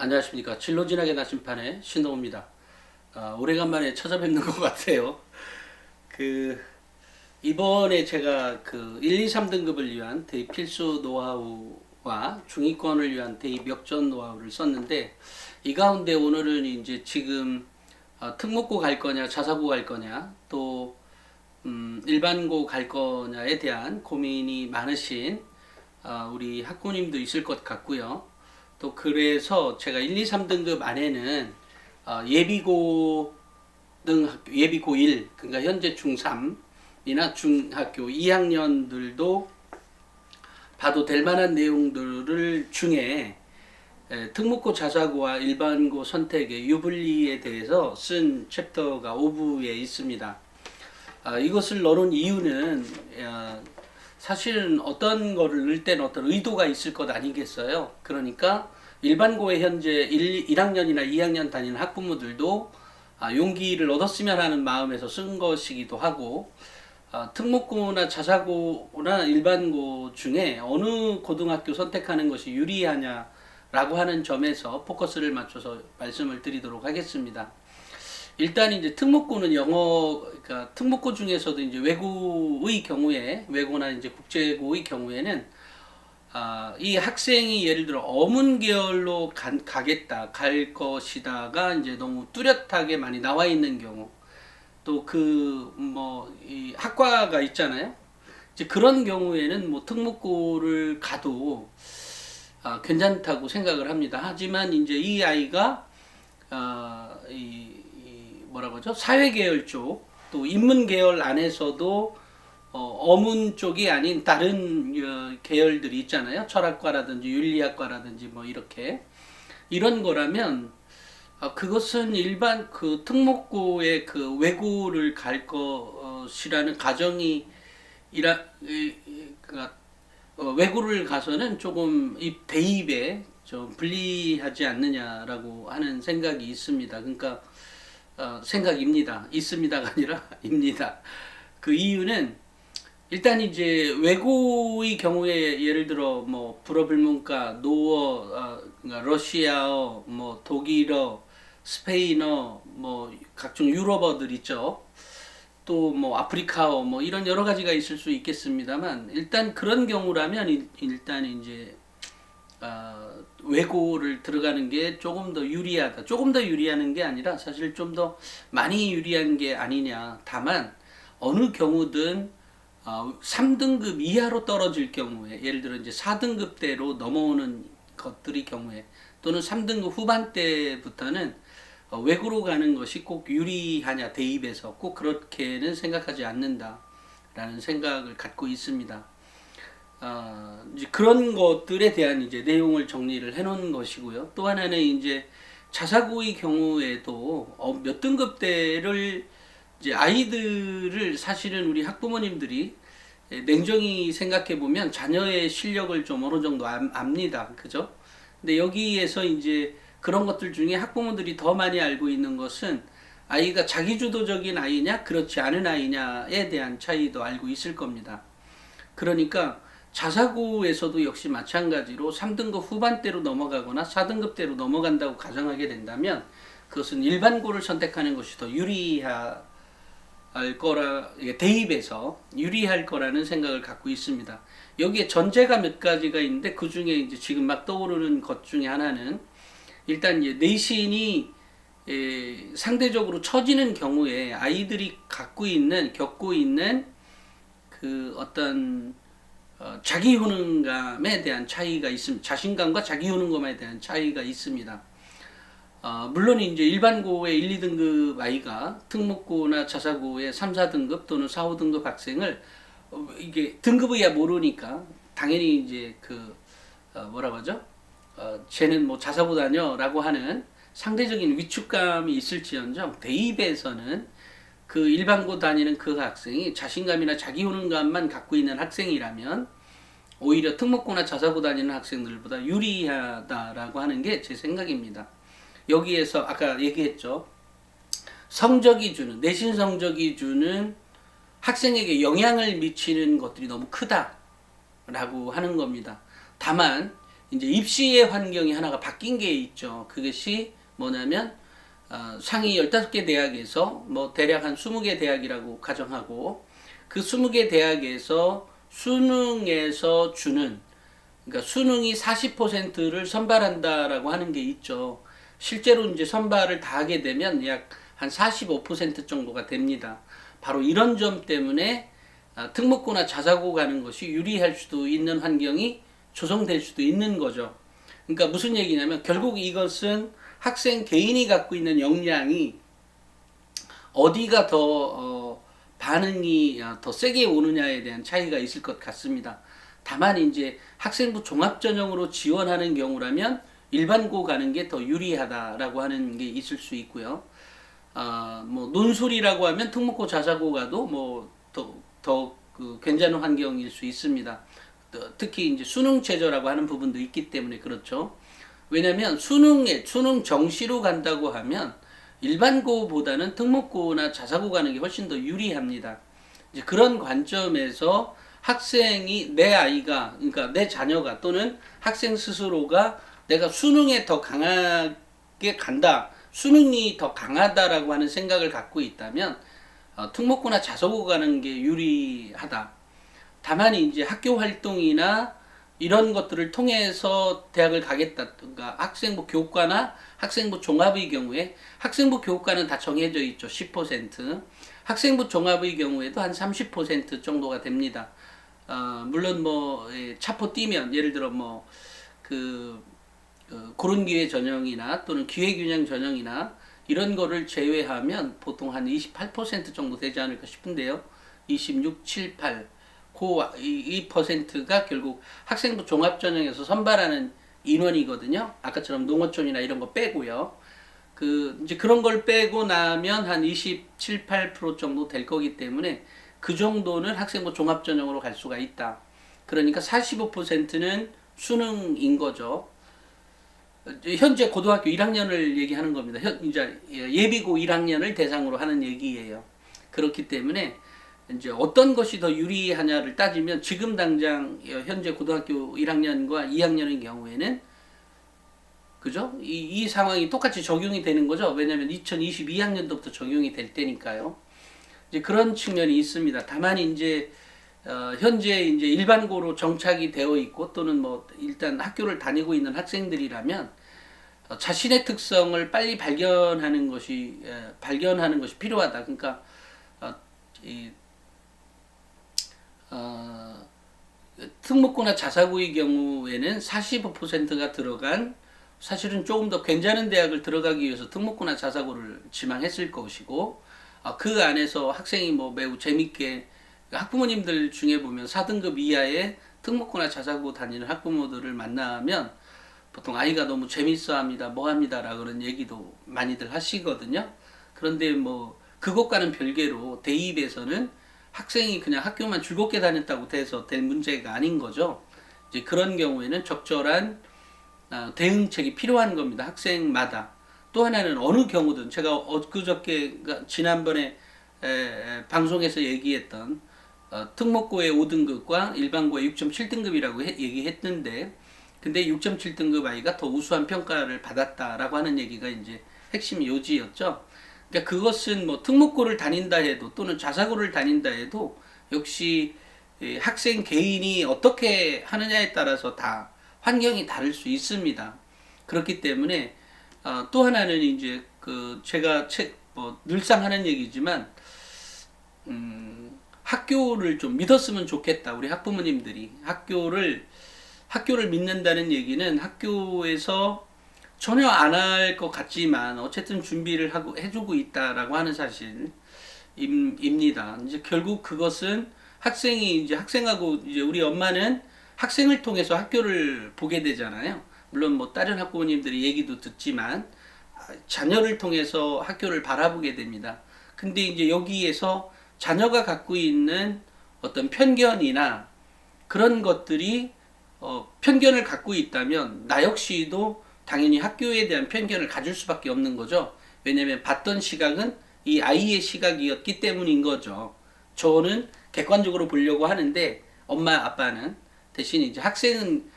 안녕하십니까. 진로진학의 나침판의 신동호입니다. 오래간만에 찾아뵙는 것 같아요. 이번에 제가 1, 2, 3등급을 위한 대입 필수 노하우와 중위권을 위한 대입 역전 노하우를 썼는데, 이 가운데 오늘은 이제 지금 특목고 갈 거냐, 자사고 갈 거냐, 또 일반고 갈 거냐에 대한 고민이 많으신 우리 학부모님도 있을 것 같고요. 또 그래서 제가 1, 2, 3등급 안에는 예비고 등 학교, 예비고 1, 그러니까 현재 중3이나 중학교 2학년들도 봐도 될 만한 내용들을 중에 특목고 자사고와 일반고 선택의 유불리에 대해서 쓴 챕터가 5부에 있습니다. 이것을 넣은 이유는 사실은 어떤 거를 넣을 때는 어떤 의도가 있을 것 아니겠어요. 그러니까 일반고에 현재 1학년이나 2학년 다니는 학부모들도 용기를 얻었으면 하는 마음에서 쓴 것이기도 하고, 특목고나 자사고나 일반고 중에 어느 고등학교 선택하는 것이 유리하냐라고 하는 점에서 포커스를 맞춰서 말씀을 드리도록 하겠습니다. 일단 이제 특목고는 그러니까 특목고 중에서도 이제 외고의 경우에, 외고나 이제 국제고의 경우에는 이 학생이 예를 들어 어문 계열로 가겠다, 갈 것이다가 이제 너무 뚜렷하게 많이 나와 있는 경우, 또 이 학과가 있잖아요. 이제 그런 경우에는 뭐 특목고를 가도 괜찮다고 생각을 합니다. 하지만 이제 이 아이가 뭐라고 하죠? 사회계열 쪽, 또 인문계열 안에서도 어문 쪽이 아닌 다른 계열들이 있잖아요. 철학과라든지 윤리학과라든지 뭐 이런 거라면 그것은 일반 특목고의 외고를 갈 것이라는 가정이 외고를 가서는 조금 이 대입에 좀 불리하지 않느냐라고 하는 생각이 있습니다. 그러니까 생각입니다. 있습니다가 아니라 입니다. 그 이유는 일단 이제 외고의 경우에 예를 들어 뭐 불어불문과, 노어, 그러니까 러시아어, 뭐 독일어, 스페인어, 뭐 각종 유럽어들 있죠. 또 뭐 아프리카어, 뭐 이런 여러 가지가 있을 수 있겠습니다만, 일단 그런 경우라면 일단 이제 외고를 들어가는 게 조금 더 유리하다. 조금 더 유리하는 게 아니라 사실 좀 더 많이 유리한 게 아니냐. 다만 어느 경우든 3등급 이하로 떨어질 경우에, 예를 들어 이제 4등급대로 넘어오는 것들의 경우에, 또는 3등급 후반대부터는 외고로 가는 것이 꼭 유리하냐, 대입에서 꼭 그렇게는 생각하지 않는다라는 생각을 갖고 있습니다. 이제 그런 것들에 대한 이제 내용을 정리를 해놓은 것이고요. 또 하나는 이제 자사고의 경우에도 몇 등급대를 이제 아이들을 사실은 우리 학부모님들이 냉정히 생각해 보면 자녀의 실력을 좀 어느 정도 압니다. 그죠? 근데 여기에서 이제 그런 것들 중에 학부모들이 더 많이 알고 있는 것은 아이가 자기주도적인 아이냐, 그렇지 않은 아이냐에 대한 차이도 알고 있을 겁니다. 그러니까 자사고에서도 역시 마찬가지로 3등급 후반대로 넘어가거나 4등급대로 넘어간다고 가정하게 된다면, 그것은 일반고를 선택하는 것이 더 유리할 대입에서 유리할 거라는 생각을 갖고 있습니다. 여기에 전제가 몇 가지가 있는데, 그 중에 이제 지금 막 떠오르는 것 중에 하나는, 일단 이제 내신이 상대적으로 처지는 경우에 아이들이 겪고 있는 어떤 자기 효능감에 대한 차이가 있습니다. 자신감과 자기 효능감에 대한 차이가 있습니다. 물론 이제 일반고의 1, 2등급 아이가 특목고나 자사고의 3, 4등급 또는 4, 5등급 학생을 이게 등급이야 모르니까 당연히 이제 뭐라고 하죠? 쟤는 뭐 자사고 다녀라고 하는 상대적인 위축감이 있을지언정, 대입에서는 그 일반고 다니는 그 학생이 자신감이나 자기 효능감만 갖고 있는 학생이라면 오히려 특목고나 자사고 다니는 학생들보다 유리하다라고 하는 게 제 생각입니다. 여기에서 아까 얘기했죠. 내신 성적이 주는 학생에게 영향을 미치는 것들이 너무 크다라고 하는 겁니다. 다만 이제 입시의 환경이 하나가 바뀐 게 있죠. 그것이 뭐냐면 상위 15개 대학에서 뭐 대략 한 20개 대학이라고 가정하고 그 20개 대학에서 수능에서 주는 그러니까 수능이 40%를 선발한다라고 하는 게 있죠. 실제로 이제 선발을 다 하게 되면 약 한 45% 정도가 됩니다. 바로 이런 점 때문에 특목고나 자사고 가는 것이 유리할 수도 있는 환경이 조성될 수도 있는 거죠. 그러니까 무슨 얘기냐면 결국 이것은 학생 개인이 갖고 있는 역량이 어디가 더 반응이 더 세게 오느냐에 대한 차이가 있을 것 같습니다. 다만 이제 학생부 종합전형으로 지원하는 경우라면 일반고 가는 게 더 유리하다라고 하는 게 있을 수 있고요. 뭐 논술이라고 하면 특목고 자사고 가도 뭐 더 괜찮은 환경일 수 있습니다. 특히 이제 수능 최저라고 하는 부분도 있기 때문에 그렇죠. 왜냐하면 수능 정시로 간다고 하면 일반고보다는 특목고나 자사고 가는 게 훨씬 더 유리합니다. 이제 그런 관점에서 학생이 내 아이가 그러니까 내 자녀가 또는 학생 스스로가 내가 수능에 더 강하게 간다. 수능이 더 강하다라고 하는 생각을 갖고 있다면 특목고나 자사고 가는 게 유리하다. 다만 이제 학교 활동이나 이런 것들을 통해서 대학을 가겠다든가 학생부 교과나 학생부 종합의 경우에 학생부 교과는 다 정해져 있죠. 10%. 학생부 종합의 경우에도 한 30% 정도가 됩니다. 물론 뭐 차포 뛰면 예를 들어 고른기회 전형이나 또는 기회균형 전형이나 이런 거를 제외하면 보통 한 28% 정도 되지 않을까 싶은데요. 26, 7, 8 이 퍼센트가 결국 학생부 종합전형에서 선발하는 인원이거든요. 아까처럼 농어촌이나 이런 거 빼고요. 이제 그런 걸 빼고 나면 한 27, 8% 정도 될 거기 때문에 그 정도는 학생부 종합전형으로 갈 수가 있다. 그러니까 45%는 수능인 거죠. 현재 고등학교 1학년을 얘기하는 겁니다. 이제 예비고 1학년을 대상으로 하는 얘기예요. 그렇기 때문에 이제 어떤 것이 더 유리하냐를 따지면 지금 당장 현재 고등학교 1학년과 2학년의 경우에는 그죠? 이 상황이 똑같이 적용이 되는 거죠. 왜냐하면 2022학년도부터 적용이 될 때니까요. 이제 그런 측면이 있습니다. 다만 이제 현재 이제 일반고로 정착이 되어 있고 또는 뭐 일단 학교를 다니고 있는 학생들이라면 자신의 특성을 빨리 발견하는 것이 필요하다. 그러니까 특목고나 자사고의 경우에는 45%가 들어간 사실은 조금 더 괜찮은 대학을 들어가기 위해서 특목고나 자사고를 지망했을 것이고 그 안에서 학생이 뭐 매우 재밌게 학부모님들 중에 보면 4등급 이하의 특목고나 자사고 다니는 학부모들을 만나면 보통 아이가 너무 재밌어 합니다. 뭐 합니다. 라 그런 얘기도 많이들 하시거든요. 그런데 뭐 그것과는 별개로 대입에서는 학생이 그냥 학교만 즐겁게 다녔다고 해서 될 문제가 아닌 거죠. 이제 그런 경우에는 적절한 대응책이 필요한 겁니다. 학생마다. 또 하나는 어느 경우든 제가 엊그저께 지난번에 방송에서 얘기했던 특목고의 5등급과 일반고의 6.7등급이라고 얘기했는데 근데 6.7등급 아이가 더 우수한 평가를 받았다라고 하는 얘기가 이제 핵심 요지였죠. 그러니까 그것은 뭐 특목고를 다닌다 해도 또는 자사고를 다닌다 해도 역시 학생 개인이 어떻게 하느냐에 따라서 다 환경이 다를 수 있습니다. 그렇기 때문에 또 하나는 이제 제가 늘상 하는 얘기지만 학교를 좀 믿었으면 좋겠다. 우리 학부모님들이 학교를 믿는다는 얘기는 학교에서 전혀 안 할 것 같지만 어쨌든 준비를 하고 해주고 있다라고 하는 사실입니다. 이제 결국 그것은 학생이 이제 학생하고 이제 우리 엄마는 학생을 통해서 학교를 보게 되잖아요. 물론 뭐 다른 학부모님들이 얘기도 듣지만 자녀를 통해서 학교를 바라보게 됩니다. 근데 이제 여기에서 자녀가 갖고 있는 어떤 편견이나 그런 것들이 편견을 갖고 있다면 나 역시도 당연히 학교에 대한 편견을 가질 수밖에 없는 거죠. 왜냐하면 봤던 시각은 이 아이의 시각이었기 때문인 거죠. 저는 객관적으로 보려고 하는데 엄마 아빠는 대신 이제 학생은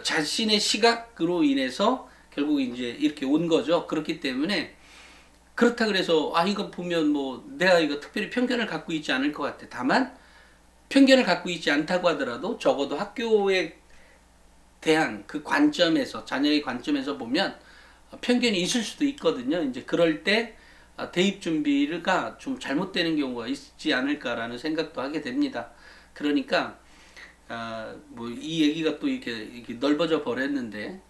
자신의 시각으로 인해서 결국 이제 이렇게 온 거죠. 그렇기 때문에 그렇다 그래서 이거 보면 뭐 내가 이거 특별히 편견을 갖고 있지 않을 것 같아. 다만 편견을 갖고 있지 않다고 하더라도 적어도 학교에 대한 그 관점에서, 자녀의 관점에서 보면 편견이 있을 수도 있거든요. 이제 그럴 때 대입 준비가 좀 잘못되는 경우가 있지 않을까라는 생각도 하게 됩니다. 그러니까 뭐 이 얘기가 또 이렇게 넓어져 버렸는데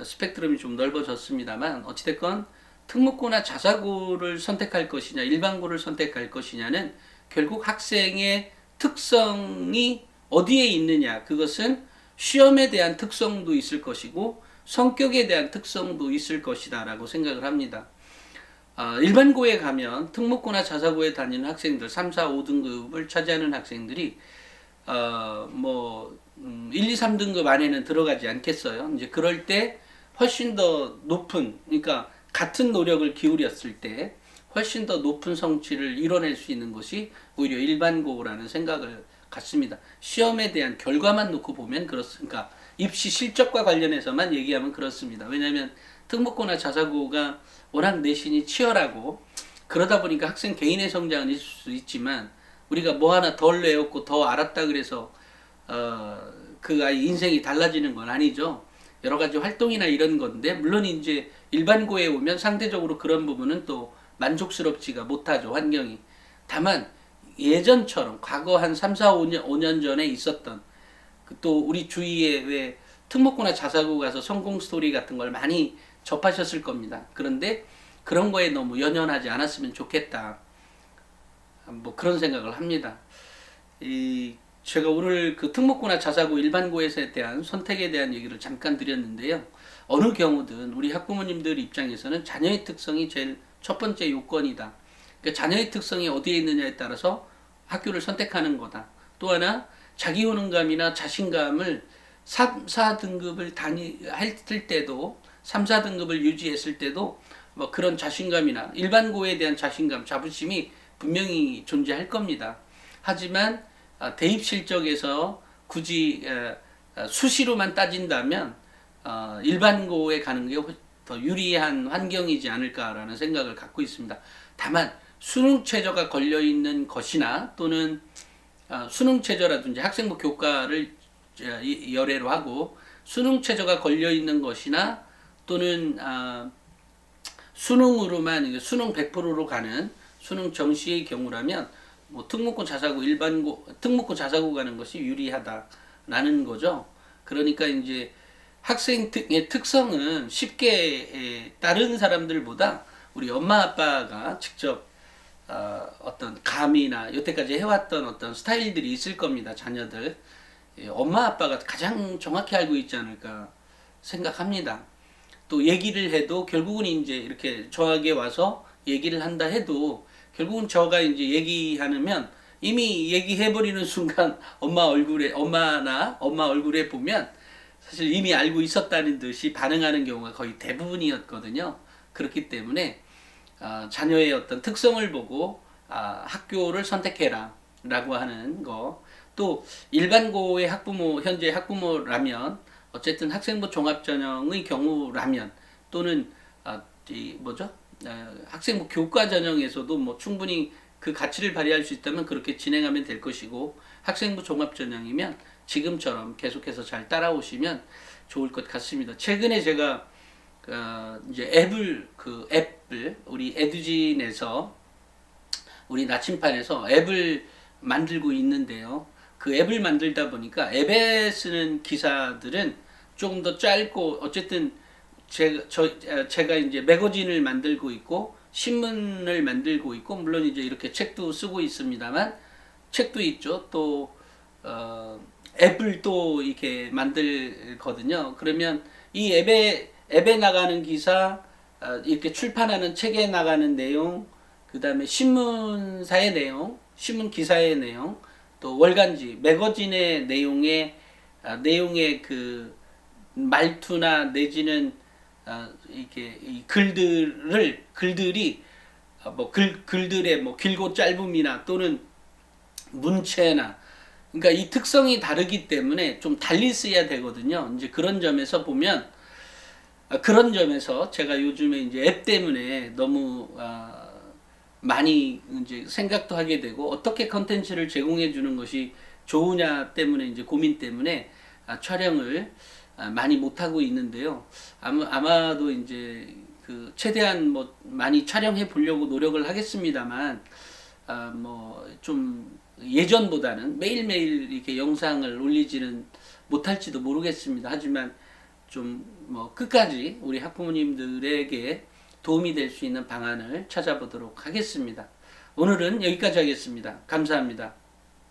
스펙트럼이 좀 넓어졌습니다만 어찌됐건 특목고나 자사고를 선택할 것이냐 일반고를 선택할 것이냐는 결국 학생의 특성이 어디에 있느냐, 그것은 시험에 대한 특성도 있을 것이고 성격에 대한 특성도 있을 것이다 라고 생각을 합니다. 일반고에 가면 특목고나 자사고에 다니는 학생들 3, 4, 5등급을 차지하는 학생들이 1, 2, 3등급 안에는 들어가지 않겠어요. 이제 그럴 때 훨씬 더 높은, 그러니까 같은 노력을 기울였을 때 훨씬 더 높은 성취를 이뤄낼 수 있는 것이 오히려 일반고라는 생각을 갖습니다. 시험에 대한 결과만 놓고 보면 그렇습니까? 입시 실적과 관련해서만 얘기하면 그렇습니다. 왜냐하면 특목고나 자사고가 워낙 내신이 치열하고 그러다 보니까 학생 개인의 성장은 있을 수 있지만 우리가 뭐 하나 덜 외웠고 더 알았다 그래서 그 아이 인생이 달라지는 건 아니죠. 여러 가지 활동이나 이런 건데 물론 이제 일반고에 오면 상대적으로 그런 부분은 또 만족스럽지가 못하죠, 환경이. 다만 예전처럼 과거 한 3, 4, 5년 전에 있었던 또 우리 주위에 왜 특목고나 자사고 가서 성공 스토리 같은 걸 많이 접하셨을 겁니다. 그런데 그런 거에 너무 연연하지 않았으면 좋겠다. 뭐 그런 생각을 합니다. 제가 오늘 그 특목고나 자사고 일반고에 대한 선택에 대한 얘기를 잠깐 드렸는데요. 어느 경우든 우리 학부모님들 입장에서는 자녀의 특성이 제일 첫 번째 요건이다. 그러니까 자녀의 특성이 어디에 있느냐에 따라서 학교를 선택하는 거다. 또 하나 자기 효능감이나 자신감을 3, 4등급을 했을 때도 3, 4등급을 유지했을 때도 뭐 그런 자신감이나 일반고에 대한 자신감, 자부심이 분명히 존재할 겁니다. 하지만 대입 실적에서 굳이 수시로만 따진다면 일반고에 가는 게 더 유리한 환경이지 않을까라는 생각을 갖고 있습니다. 다만 수능 최저가 걸려 있는 것이나 또는 수능 최저라든지 학생부 교과를 열애로 하고 수능 최저가 걸려 있는 것이나 또는 수능으로만 수능 100%로 가는 수능 정시의 경우라면 뭐 특목고 자사고 일반고 특목고 자사고 가는 것이 유리하다라는 거죠. 그러니까 이제 학생의 특성은 쉽게 다른 사람들보다 우리 엄마 아빠가 직접 어떤 감이나 여태까지 해왔던 어떤 스타일들이 있을 겁니다. 자녀들 엄마 아빠가 가장 정확히 알고 있지 않을까 생각합니다. 또 얘기를 해도 결국은 이제 이렇게 저에게 와서 얘기를 한다 해도 결국은 저가 이제 얘기하면 이미 얘기해버리는 순간 엄마 얼굴에 보면 사실 이미 알고 있었다는 듯이 반응하는 경우가 거의 대부분이었거든요. 그렇기 때문에 자녀의 어떤 특성을 보고 학교를 선택해라 라고 하는 거. 또 일반고의 현재 학부모라면 어쨌든 학생부 종합전형의 경우라면 또는 학생부 교과 전형에서도 뭐 충분히 그 가치를 발휘할 수 있다면 그렇게 진행하면 될 것이고 학생부 종합전형이면 지금처럼 계속해서 잘 따라오시면 좋을 것 같습니다. 최근에 제가 이제 앱을 우리 에듀진에서 우리 나침판에서 앱을 만들고 있는데요. 그 앱을 만들다 보니까 앱에 쓰는 기사들은 조금 더 짧고 어쨌든 제가 이제 매거진을 만들고 있고 신문을 만들고 있고 물론 이제 이렇게 책도 쓰고 있습니다만 책도 있죠. 또 앱을 또 이렇게 만들거든요. 그러면 이 앱에 나가는 기사, 이렇게 출판하는 책에 나가는 내용, 그 다음에 신문사의 내용, 신문 기사의 내용, 또 월간지, 매거진의 내용의 그 말투나 내지는 이렇게 이 글들이 글들의 뭐 길고 짧음이나 또는 문체나 그러니까 이 특성이 다르기 때문에 좀 달리 써야 되거든요. 이제 그런 점에서 보면 그런 점에서 제가 요즘에 이제 앱 때문에 너무 많이 이제 생각도 하게 되고 어떻게 컨텐츠를 제공해 주는 것이 좋으냐 때문에 이제 고민 때문에 촬영을 많이 못 하고 있는데요. 아마도 이제 그 최대한 뭐 많이 촬영해 보려고 노력을 하겠습니다만 뭐 좀 예전보다는 매일매일 이렇게 영상을 올리지는 못할지도 모르겠습니다. 하지만 좀 뭐 끝까지 우리 학부모님들에게 도움이 될 수 있는 방안을 찾아보도록 하겠습니다. 오늘은 여기까지 하겠습니다. 감사합니다.